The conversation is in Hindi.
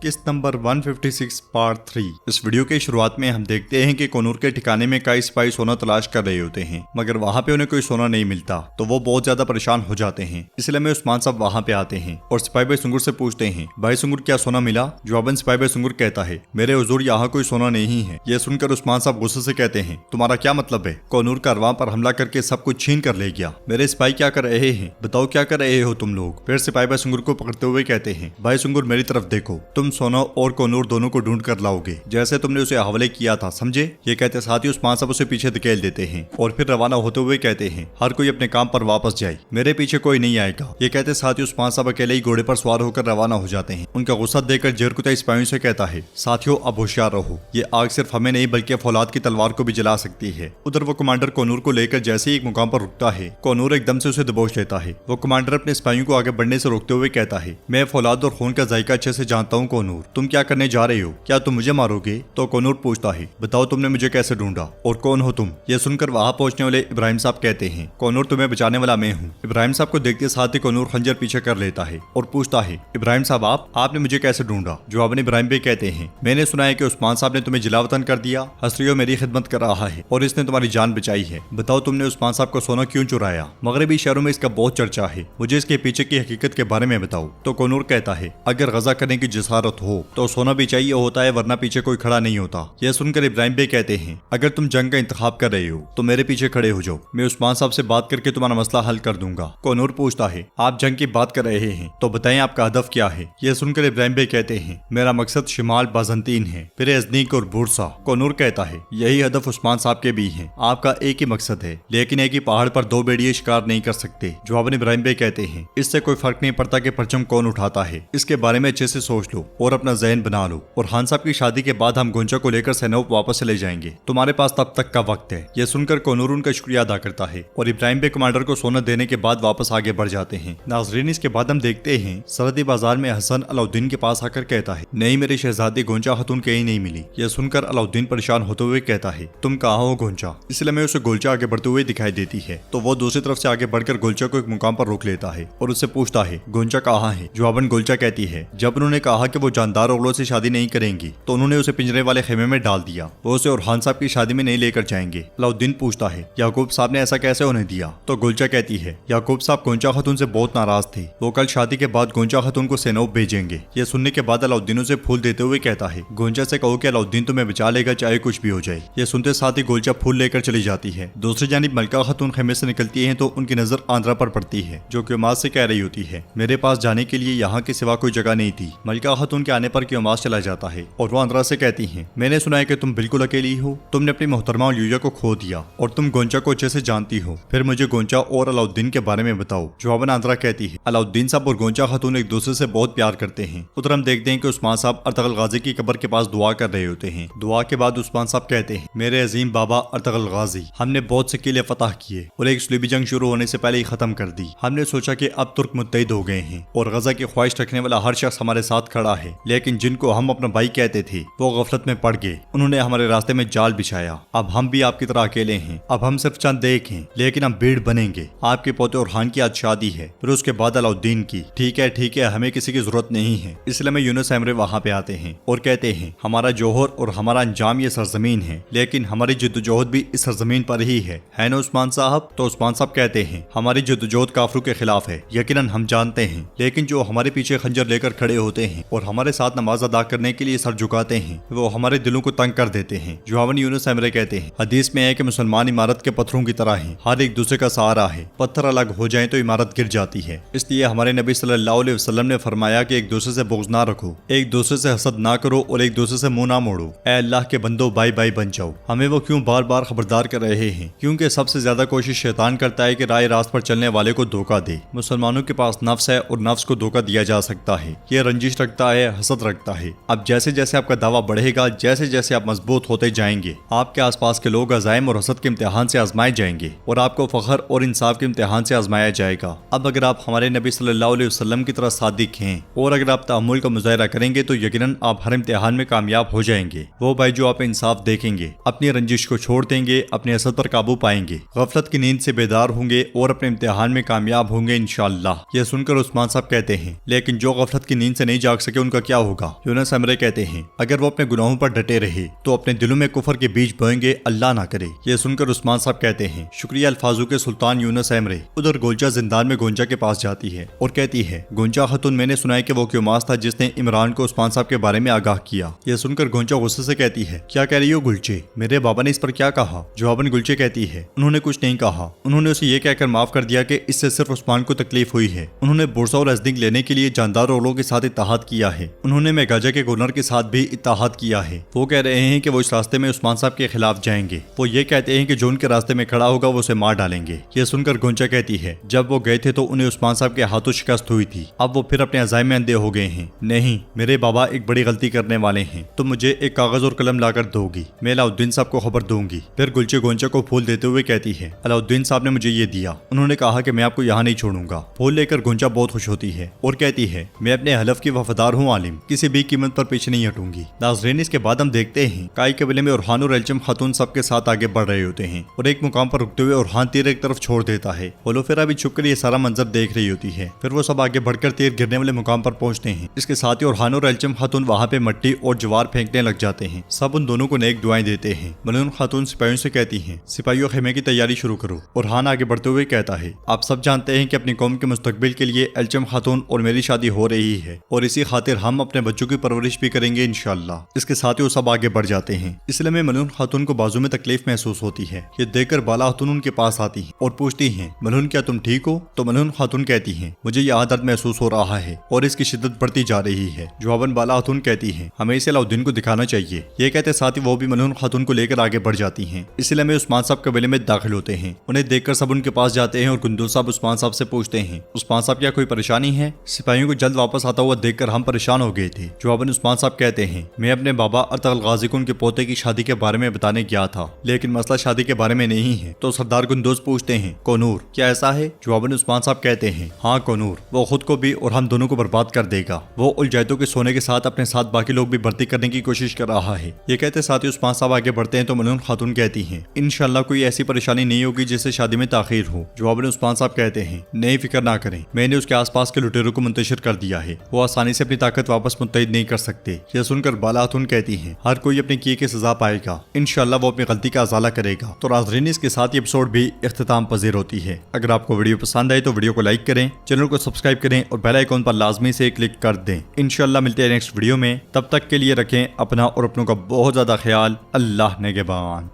किस्त नंबर 156 पार्ट 3। इस वीडियो के शुरुआत में हम देखते हैं कि कोनूर के ठिकाने में कई सिपाही सोना तलाश कर रहे होते हैं, मगर वहाँ पे उन्हें कोई सोना नहीं मिलता तो वो बहुत ज्यादा परेशान हो जाते हैं। इसलिए में उस्मान साहब वहाँ पे आते हैं और सिपाही भाई सुंगुर से पूछते हैं, भाई सुंगुर क्या सोना मिला? जवाबन सिपाही भाई सुंगुर कहता है, मेरे हुजूर यहाँ कोई सोना नहीं है। यह सुनकर उस्मान साहब गुस्से से कहते हैं, तुम्हारा क्या मतलब है? कोनूर कारवां पर हमला करके सब कुछ छीन कर ले गया। मेरे सिपाही क्या कर रहे हैं? बताओ क्या कर रहे हो तुम लोग? फिर सिपाही भाई सुंगुर को पकड़ते हुए कहते हैं, भाई सुंगुर मेरी तरफ देखो, तुम सोना और कोनूर दोनों को ढूंढ कर लाओगे जैसे तुमने उसे हवाले किया था, समझे? ये कहते साथ ही उस्मान साहब उसे पीछे धकेल देते हैं और फिर रवाना होते हुए कहते हैं, हर कोई अपने काम पर वापस जाए, मेरे पीछे कोई नहीं आएगा। ये कहते साथ ही उस्मान साहब अकेले ही घोड़े पर सवार होकर रवाना हो जाते हैं। उनका गुस्सा देखकर जेरकुता सिपाहियों से कहता है, साथियों अब होशियार रहो, ये आग सिर्फ हमें नहीं बल्कि फौलाद की तलवार को भी जला सकती है। उधर वो कमांडर कोनूर को लेकर जैसे ही एक मुकाम पर रुकता है, कोनूर एकदम से उसे दबोच लेता है। वो कमांडर अपने सिपाहियों को आगे बढ़ने से रोकते हुए कहता है, मैं फौलाद और खून का जायका अच्छे से जानता हूँ कोनूर, तुम क्या करने जा रहे हो? क्या तुम मुझे मारोगे? तो कोनूर पूछता है, बताओ तुमने मुझे कैसे ढूंढा और कौन हो तुम? यह सुनकर वहां पहुंचने वाले इब्राहिम साहब कहते हैं, कोनूर तुम्हें बचाने वाला मैं हूँ। इब्राहिम साहब को देखते साथ ही कोनूर खंजर पीछे कर लेता है और पूछता है, इब्राहिम साहब आपने मुझे कैसे ढूंढा? जवाबन इब्राहिम भाई कहते हैं, मैंने सुना है कि उस्मान साहब ने तुम्हें जिलावतन कर दिया, हसरियो मेरी खिदमत कर रहा है और इसने तुम्हारी जान बचाई है। बताओ तुमने उस्मान साहब को सोना क्यों चुराया? मगरबी शहरों में इसका बहुत चर्चा है, मुझे इसके पीछे की हकीकत के बारे में बताओ। तो कोनूर कहता है, अगर गजा करने की जसारत हो तो सोना भी चाहिए होता है, वरना पीछे कोई खड़ा नहीं होता। यह सुनकर इब्राहिम भाई कहते हैं, अगर तुम जंग का इंतखाब कर रहे हो तो मेरे पीछे खड़े हो जाओ, मैं उस्मान साहब से बात करके तुम्हारा मसला हल कर दूंगा। कोनूर पूछता है, आप जंग की बात कर रहे हैं तो बताएं आपका हदफ क्या है? यह सुनकर इब्राहिम भाई कहते हैं, मेरा मकसद शिमाल बाजंतीन है, फिर अजनीक और बुरसा। कोनूर कहता है, यही हदफ उस्मान साहब के भी है, आपका एक ही मकसद है, लेकिन एक ही पहाड़ पर दो भेड़िए शिकार नहीं कर सकते। जवाबन इब्राहिम भाई कहते हैं, इससे कोई फर्क नहीं पड़ता कि परचम कौन उठाता है, इसके बारे में अच्छे से सोच लो और अपना जहन बना लो, और खान साहब की शादी के बाद हम गोंचा को लेकर सैनोप वापस चले जाएंगे, तुम्हारे पास तब तक का वक्त है। यह सुनकर कोनूर उनका शुक्रिया अदा करता है और इब्राहिम भाई कमांडर को सोना देने के बाद वापस आगे बढ़ जाते हैं। नाजरीन, इसके बाद हम देखते हैं सरहदी बाजार में हसन अलाउद्दीन के पास आकर कहता है, नहीं मेरी शहजादी गोंचा खातून कहीं नहीं मिली। यह सुनकर अलाउद्दीन परेशान होते हुए कहता है, तुम कहाँ हो गोंचा? इसलिए मैं उसे गोलचा आगे बढ़ते हुए दिखाई देती है तो वो दूसरी तरफ से आगे बढ़कर गोलचा को एक मुकाम पर रोक लेता है और उससे पूछता है, गोंचा कहाँ है? जवाबन गोलचा कहती है, जब उन्होंने कहा कि वो जानदार ओगलों से शादी नहीं करेंगी तो उन्होंने उसे पिंजरे वाले खेमे में डाल दिया, वो उसे और खान साहब की शादी में नहीं लेकर जाएंगे। अलाउद्दीन पूछता है, याकूब साहब ने ऐसा कैसे उन्हें दिया? तो गोलचा कहती है, याकूब साहब गोंचा खातून से बहुत नाराज थे, वो कल शादी के बाद गोंचा खातून को सैनोप भेजेंगे। यह सुनने के बाद अलाउद्दीन उसे फूल देते हुए कहता है, गोंचा से कहो कि अलाउद्दीन तुम्हें बचा लेगा चाहे कुछ भी हो जाए। यह सुनते साथ ही गोलचा फूल लेकर चली जाती है। दूसरी जानिब मलका खातून खेमे से निकलती है तो उनकी नजर आंद्रा पर पड़ती है, जो क्योमास से कह रही होती है, मेरे पास जाने के लिए यहाँ के सिवा कोई जगह नहीं थी। मलका खातून के आने पर क्योमास चला जाता है और वो आंद्रा से कहती है, मैंने सुना है कि तुम बिल्कुल अकेली हो, तुमने अपनी मोहतरमा यूजा को खो दिया और तुम गोंचा को अच्छे से जानती हो, फिर मुझे गोंचा और अलाउद्दीन के बारे में बताओ। जवाबन आंद्रा कहती है, अलाउद्दीन साहब और गोंचा खातून एक दूसरे से बहुत प्यार करते हैं। उधर हम देखते हैं कि उस्मान साहब अर्तगल गाजी की कब्र के पास दुआ कर रहे होते हैं। दुआ के बाद उस्मान साहब कहते हैं, मेरे अजीम बाबा अर्तगल गाजी, हमने बहुत से किले फतह किए और एक सलीबी जंग शुरू होने से पहले ही खत्म कर दी। हमने सोचा कि अब तुर्क मुत्तहिद हो गए हैं और गजा की ख्वाहिश रखने वाला हर शख्स हमारे साथ खड़ा है, लेकिन जिनको हम अपना भाई कहते थे वो गफलत में पड़ गए, उन्होंने हमारे रास्ते में जाल बिछाया। अब हम भी आपकी तरह अकेले हैं, अब हम सिर्फ चंद एक हैं, लेकिन हम भीड़ बनेंगे। आपके पोते और खान की आज शादी है, फिर उसके बाद अलाउद्दीन की। ठीक है, हमें किसी की जरूरत नहीं है। इसलिए में यूनुस एमरे वहाँ पे आते हैं और कहते हैं, हमारा जोहर और हमारा अंजाम ये सरजमीन है, लेकिन हमारी जद्दोजहद भी इस सरजमीन पर ही है ना उस्मान साहब? तो उस्मान साहब कहते हैं, हमारी जद्दोजहद काफिरों के खिलाफ है, यकीनन हम जानते हैं, लेकिन जो हमारे पीछे खंजर लेकर खड़े होते हैं और हमारे साथ नमाज अदा करने के लिए सर झुकाते हैं, वो हमारे दिलों को तंग कर देते हैं। जवाबन यूनुस एमरे कहते हैं, हदीस में है कि मुसलमान इमारत के पत्थरों की तरह हैं, हर एक दूसरे का सहारा है, पत्थर अलग हो जाए तो इमारत गिर जाती है। इसलिए हमारे नबी सल्लल्लाहु अलैहि वसल्लम ने फरमाया कि एक दूसरे से बुग़्ज़ ना रखो, एक दूसरे से हसद ना करो और एक दूसरे से मुंह ना मोड़ो। ऐ अल्लाह के बंदो भाई भाई बन जाओ। हमें वो क्यों बार बार खबरदार कर रहे हैं? क्योंकि सबसे ज्यादा कोशिश शैतान करता है कि राह रास्त पर चलने वाले को धोखा दे। मुसलमानों के पास नफ्स है और नफ्स को धोखा दिया जा सकता है, ये रंजिश रखता है, हसद रखता है। अब जैसे जैसे आपका दावा बढ़ेगा, जैसे जैसे आप मजबूत होते जाएंगे, आपके आसपास के लोग अज़ाइम और हसद के इम्तिहान से आजमाए जाएंगे और आपको फख्र और इंसाफ के इम्तिहान से आजमाया जाएगा। अब अगर आप हमारे नबी सल्लल्लाहु अलैहि वसल्लम की तरह सादिक हैं और अगर आप तहम्मुल का मुजाहिरा करेंगे तो यकीनन आप हर इम्तिहान में कामयाब हो जाएंगे। वो भाई जो आप इंसाफ देखेंगे, अपनी रंजिश को छोड़ देंगे, अपने हसद पर काबू पाएंगे, गफलत की नींद से बेदार होंगे और अपने इम्तिहान में कामयाब होंगे इंशाअल्लाह। यह सुनकर उस्मान साहब कहते हैं, लेकिन जो गफलत की नींद से नहीं जाग सके उनका उनका क्या होगा। यूनुस एमरे कहते हैं अगर वो अपने गुनाहों पर डटे रहे तो अपने दिलों में कुफर के बीज बोएंगे, अल्लाह ना करे। ये सुनकर उस्मान साहब कहते हैं शुक्रिया अल्फाजों के सुल्तान यूनुस एमरे। उधर गोंजा जिंदान में गोंजा के पास जाती है और कहती है गोंजा खातून, मैंने सुना है कि वो क्योमास था जिसने इमरान को उस्मान साहब के बारे में आगाह किया। यह सुनकर गोंजा गुस्से से कहती है क्या कह रही हो गुलचे, मेरे बाबा ने इस पर क्या कहा। जवाबन गुलचे कहती है उन्होंने कुछ नहीं कहा, उन्होंने उसे ये कहकर माफ कर दिया कि इससे सिर्फ उस्मान को तकलीफ हुई है। उन्होंने बुरसा और अजदिक लेने के लिए जानदार औरों के साथ इत्तेहाद किया है। उन्होंने मेगाजा के गवर्नर के साथ भी इत्तेहाद किया है। वो कह रहे हैं कि वो इस रास्ते में उस्मान साहब के खिलाफ जाएंगे। वो ये कहते हैं कि जो उनके रास्ते में खड़ा होगा वो उसे मार डालेंगे। ये सुनकर गोंजा कहती है जब वो गए थे तो उन्हें उस्मान साहब के हाथों शिकस्त हुई थी, अब वो फिर अपने अज़ाइम में अंधे हो गए हैं। नहीं, मेरे बाबा एक बड़ी गलती करने वाले हैं, तो मुझे एक कागज और कलम लाकर दोगी, मैं अलाउद्दीन साहब को खबर दूंगी। फिर गुलचे गोंजा को फूल देते हुए कहती है अलाउद्दीन साहब ने मुझे ये दिया, उन्होंने कहा कि मैं आपको यहाँ नहीं छोड़ूंगा। फूल लेकर गोंजा बहुत खुश होती है और कहती है मैं अपने हलफ की वफादार हूँ आलिम, किसी भी कीमत पर पीछे नहीं हटूंगी। नाज़रीन, इसके बाद हम देखते हैं काई कबीले में उरहान और एल्चम खातून सबके साथ आगे बढ़ रहे होते हैं और एक मुकाम पर रुकते हुए उरहान तीर एक तरफ छोड़ देता है। होलोफेरा भी छुपकर ये सारा मंजर देख रही होती है। फिर वो सब आगे बढ़कर तीर गिरने वाले मुकाम पर पहुंचते हैं। इसके साथ ही उरहान और एल्चम खातून वहाँ पे मट्टी और ज्वार फेंकने लग जाते हैं। सब उन दोनों को नेक दुआएं देते हैं। मलून खातून सिपाहियों से कहती हैं सिपाहियों खेमे की तैयारी शुरू करो। उरहान आगे बढ़ते हुए कहता है आप सब जानते हैं कि अपनी कौम के मुस्तकबिल के लिए एल्चम खातून और मेरी शादी हो रही है और इसी खातिर हम अपने बच्चों की परवरिश भी करेंगे इंशाअल्लाह। इसके साथ ही वो सब आगे बढ़ जाते हैं। इसलिए में मलून खातून को बाजू में तकलीफ महसूस होती है। ये देखकर बाला खातून उनके पास आती है और पूछती हैं मलून क्या तुम ठीक हो। तो मलून खातून कहती हैं मुझे यह दर्द महसूस हो रहा है और इसकी शिद्दत बढ़ती जा रही है। जवाबन बाला खातून कहती हैं हमें इसे अलाउद्दीन को दिखाना चाहिए। ये कहते साथ ही वो भी मलून खातून को लेकर आगे बढ़ जाती हैं। इसलिए में उस्मान साहब कबीले में दाखिल होते हैं। उन्हें देखकर सब उनके पास जाते हैं और कुंदूज साहब उस्मान साहब से पूछते हैं उस्मान साहब क्या कोई परेशानी है। सिपाहियों को जल्द वापस आता हुआ देखकर हम परेशान हो गए थे। जवाबन उस्मान साहब कहते हैं मैं अपने बाबा अर्तगल गाजी को उनके पोते की शादी के बारे में बताने गया था, लेकिन मसला शादी के बारे में नहीं है। तो सरदार कुंदूज पूछते हैं कोनूर क्या ऐसा है। जवाबन उस्मान साहब कहते हैं हाँ कोनूर, वो खुद को भी और हम दोनों को बर्बाद कर देगा। वो उलजैतों के सोने के साथ अपने साथ बाकी लोग भी भर्ती करने की कोशिश कर रहा है। ये कहते साथ ही उस्मान साहब आगे बढ़ते हैं तो मलून खातून कहती हैं इंशाअल्लाह कोई ऐसी परेशानी नहीं होगी जिससे शादी में ताखीर हो। जवाबन उस्मान साहब कहते हैं नहीं फिक्र ना करें, मैंने उसके आसपास के लुटेरों को मुंतशिर कर दिया है, वो आसानी से अपनी ताकत वापस मुत्तहिद नहीं कर सकते। यह सुनकर बाला खातून कहती हैं हर कोई अपने किए की सजा पाएगा, इंशाअल्लाह वो अपनी गलती का अज़ाला करेगा। तो नाज़रीन, इसके साथ ही एपिसोड भी इख्तिताम पजीर होती है। अगर आपको वीडियो पसंद आए तो वीडियो को लाइक करें, चैनल को सब्सक्राइब करें और बेल आइकॉन पर लाजमी से क्लिक कर दें। इंशाअल्लाह मिलते हैं नेक्स्ट वीडियो में, तब तक के लिए रखें अपना और अपनों का बहुत ज्यादा ख्याल। अल्लाह नेगेबान।